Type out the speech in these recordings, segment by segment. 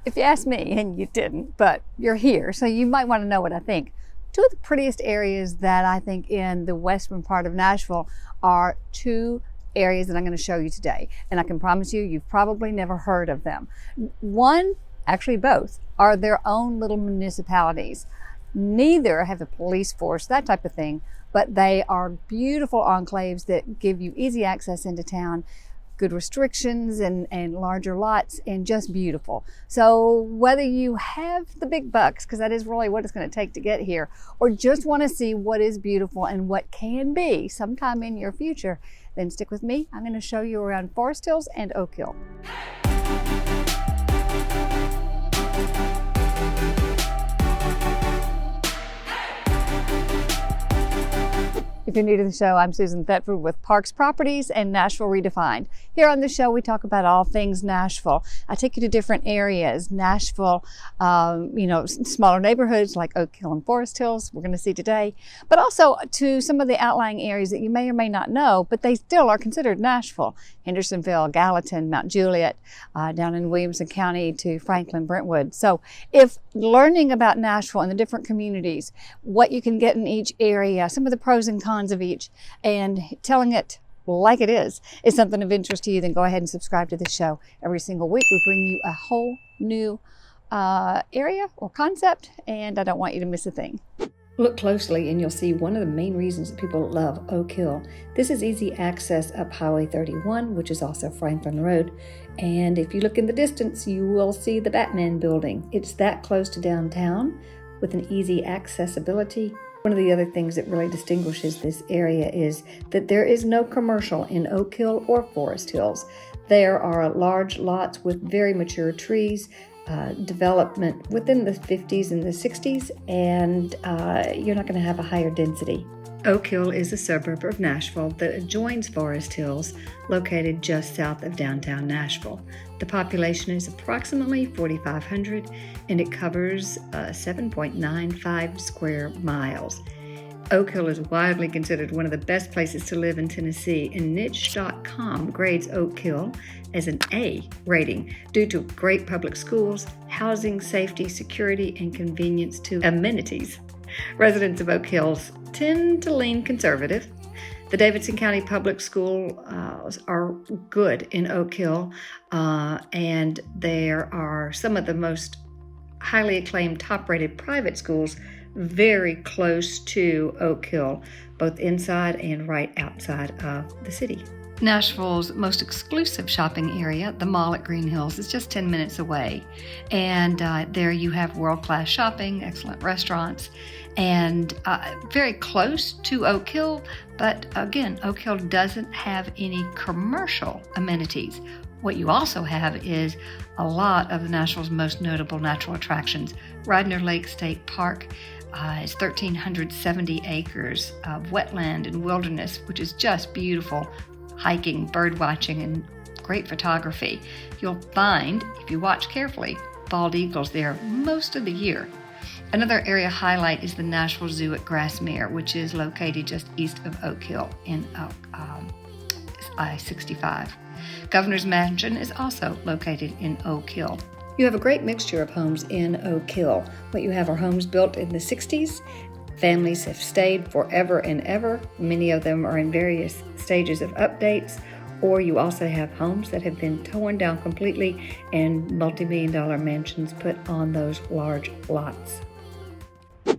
If you ask me, and you didn't, but you're here, so you might want to know what I think. Two of the prettiest areas that I think in the western part of Nashville are two areas that I'm going to show you today. And I can promise you, you've probably never heard of them. One, actually both, are their own little municipalities. Neither have a police force, that type of thing, but they are beautiful enclaves that give you easy access into town, good restrictions and larger lots, and just beautiful. So whether you have the big bucks, because that is really what it's going to take to get here, or just want to see what is beautiful and what can be sometime in your future, then stick with me. I'm going to show you around Forest Hills and Oak Hill. If you're new to the show, I'm Susan Thetford with Parks Properties and Nashville Redefined. Here on the show, we talk about all things Nashville. I take you to different areas. Nashville, smaller neighborhoods like Oak Hill and Forest Hills, we're going to see today, but also to some of the outlying areas that you may or may not know, but they still are considered Nashville. Hendersonville, Gallatin, Mount Juliet, down in Williamson County to Franklin, Brentwood. So if learning about Nashville and the different communities, what you can get in each area, some of the pros and cons of each, and telling it like it is something of interest to you, then go ahead and subscribe to the show. Every single week we bring you a whole new area or concept, and I don't want you to miss a thing. Look closely and you'll see one of the main reasons that people love Oak Hill. This is easy access up Highway 31, which is also Franklin Road. And if you look in the distance, you will see the Batman building. It's that close to downtown with an easy accessibility. One of the other things that really distinguishes this area is that there is no commercial in Oak Hill or Forest Hills. There are large lots with very mature trees, development within the 50s and the 60s, and you're not going to have a higher density. Oak Hill is a suburb of Nashville that adjoins Forest Hills, located just south of downtown Nashville. The population is approximately 4,500 and it covers 7.95 square miles. Oak Hill is widely considered one of the best places to live in Tennessee, and niche.com grades Oak Hill as an A rating due to great public schools, housing, safety, security, and convenience to amenities. Residents of Oak Hills tend to lean conservative. The Davidson County public schools are good in Oak Hill, and there are some of the most highly acclaimed, top-rated private schools very close to Oak Hill, both inside and right outside of the city. Nashville's most exclusive shopping area, the mall at Green Hills, is just 10 minutes away. And there you have world-class shopping, excellent restaurants, and very close to Oak Hill. But again, Oak Hill doesn't have any commercial amenities. What you also have is a lot of Nashville's most notable natural attractions. Radnor Lake State Park is 1,370 acres of wetland and wilderness, which is just beautiful. Hiking, bird watching, and great photography. You'll find, if you watch carefully, bald eagles there most of the year. Another area highlight is the Nashville Zoo at Grassmere, which is located just east of Oak Hill in I-65. Governor's Mansion is also located in Oak Hill. You have a great mixture of homes in Oak Hill. What you have are homes built in the 60s. Families have stayed forever and ever. Many of them are in various stages of updates, or you also have homes that have been torn down completely and multi-million-dollar mansions put on those large lots.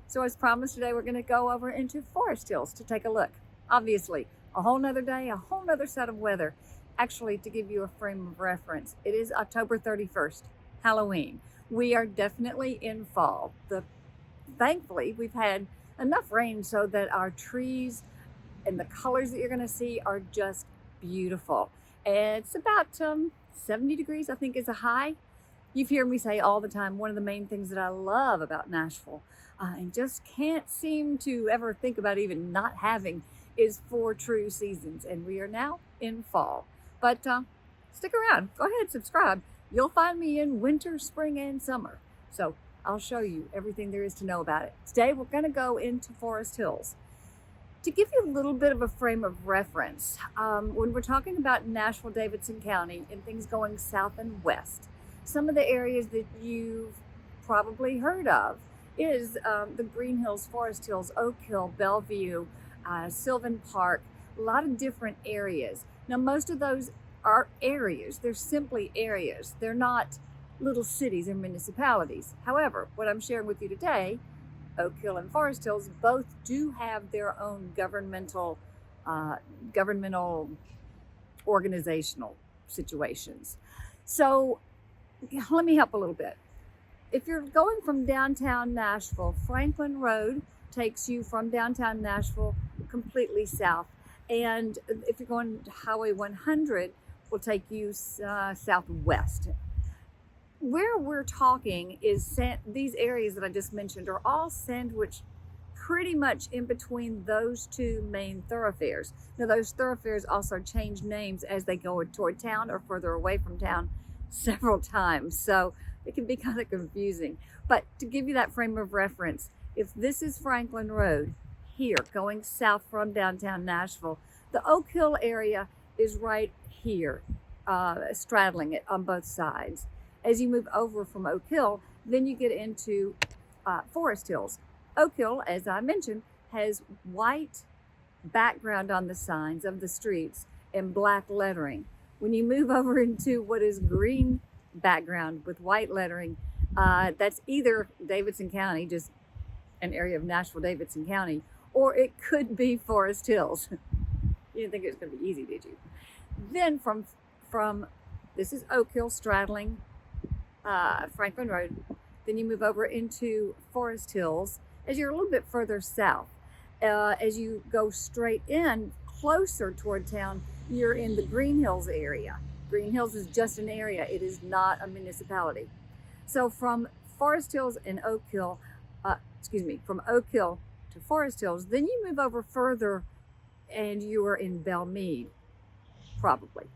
So as promised, today we're going to go over into Forest Hills to take a look. Obviously, a whole nother day, a whole nother set of weather. Actually, to give you a frame of reference, it is October 31st, Halloween. We are definitely in fall. Thankfully, we've had enough rain so that our trees and the colors that you're going to see are just beautiful. And it's about 70 degrees, I think, is a high. You've heard me say all the time, one of the main things that I love about Nashville and just can't seem to ever think about even not having is 4 true seasons. And we are now in fall. But stick around. Go ahead, subscribe. You'll find me in winter, spring, and summer. So I'll show you everything there is to know about it. Today, we're going to go into Forest Hills. To give you a little bit of a frame of reference, when we're talking about Nashville Davidson County and things going south and west, some of the areas that you've probably heard of is the Green Hills, Forest Hills, Oak Hill, Bellevue, Sylvan Park, a lot of different areas. Now, most of those are areas. They're simply areas. They're not little cities or municipalities. However, what I'm sharing with you today, Oak Hill and Forest Hills, both do have their own governmental organizational situations. So let me help a little bit. If you're going from downtown Nashville, Franklin Road takes you from downtown Nashville completely south. And if you're going to Highway 100, will take you southwest. Where we're talking is these areas that I just mentioned are all sandwiched pretty much in between those two main thoroughfares. Now, those thoroughfares also change names as they go toward town or further away from town several times, so it can be kind of confusing. But to give you that frame of reference, if this is Franklin Road here going south from downtown Nashville, the Oak Hill area is right here, straddling it on both sides. As you move over from Oak Hill, then you get into Forest Hills. Oak Hill, as I mentioned, has white background on the signs of the streets and black lettering. When you move over into what is green background with white lettering, that's either Davidson County, just an area of Nashville Davidson County, or it could be Forest Hills. You didn't think it was going to be easy, did you? Then from this is Oak Hill straddling Franklin Road. Then you move over into Forest Hills. As you're a little bit further south, as you go straight in closer toward town, you're in the Green Hills area. Green Hills is just an area. It is not a municipality. So from Forest Hills and Oak Hill, from Oak Hill to Forest Hills, then you move over further and you are in Belmead, probably.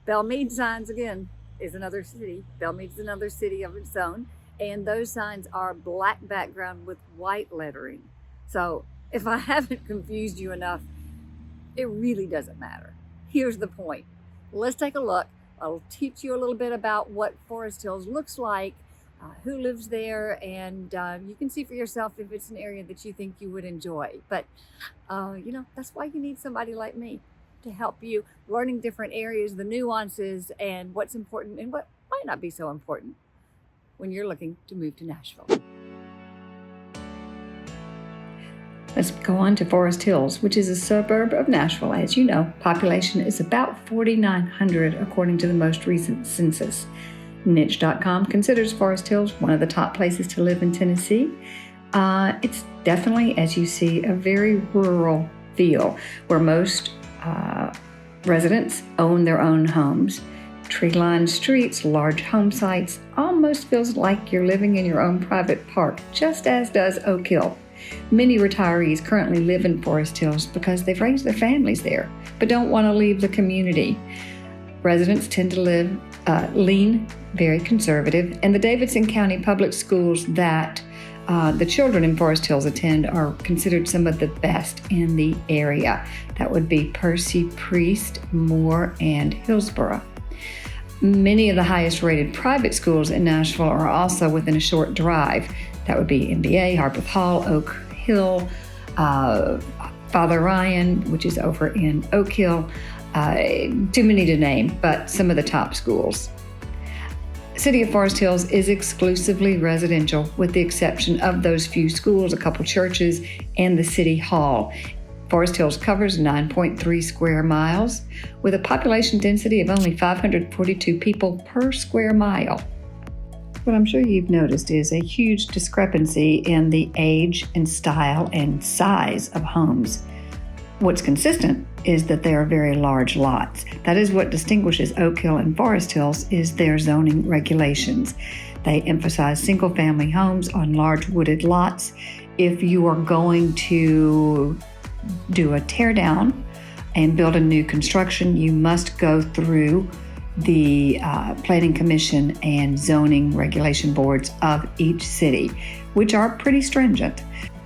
Belmead signs, again, is another city. Belmead is another city of its own. And those signs are black background with white lettering. So if I haven't confused you enough, it really doesn't matter. Here's the point. Let's take a look. I'll teach you a little bit about what Forest Hills looks like, who lives there, and you can see for yourself if it's an area that you think you would enjoy. But, that's why you need somebody like me to help you learning different areas, the nuances, and what's important and what might not be so important when you're looking to move to Nashville. Let's go on to Forest Hills, which is a suburb of Nashville. As you know, population is about 4,900 according to the most recent census. Niche.com considers Forest Hills one of the top places to live in Tennessee. It's definitely, as you see, a very rural feel where most residents own their own homes. Tree-lined streets, large home sites, almost feels like you're living in your own private park, just as does Oak Hill. Many retirees currently live in Forest Hills because they've raised their families there, but don't want to leave the community. Residents tend to lean very conservative, and the Davidson County public schools that the children in Forest Hills attend are considered some of the best in the area. That would be Percy, Priest, Moore, and Hillsborough. Many of the highest rated private schools in Nashville are also within a short drive. That would be MBA, Harpeth Hall, Oak Hill, Father Ryan, which is over in Oak Hill. Too many to name, but some of the top schools. City of Forest Hills is exclusively residential with the exception of those few schools, a couple churches, and the City Hall. Forest Hills covers 9.3 square miles with a population density of only 542 people per square mile. What I'm sure you've noticed is a huge discrepancy in the age and style and size of homes. What's consistent is that they are very large lots. That is what distinguishes Oak Hill and Forest Hills is their zoning regulations. They emphasize single-family homes on large wooded lots. If you are going to do a tear down and build a new construction, you must go through the Planning Commission and zoning regulation boards of each city, which are pretty stringent.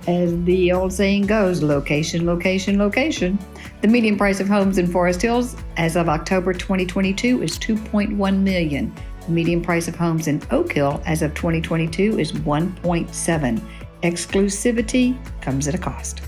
As the old saying goes, location, location, location. The median price of homes in Forest Hills as of October 2022 is $2.1 million. The median price of homes in Oak Hill as of 2022 is 1.7. Exclusivity comes at a cost.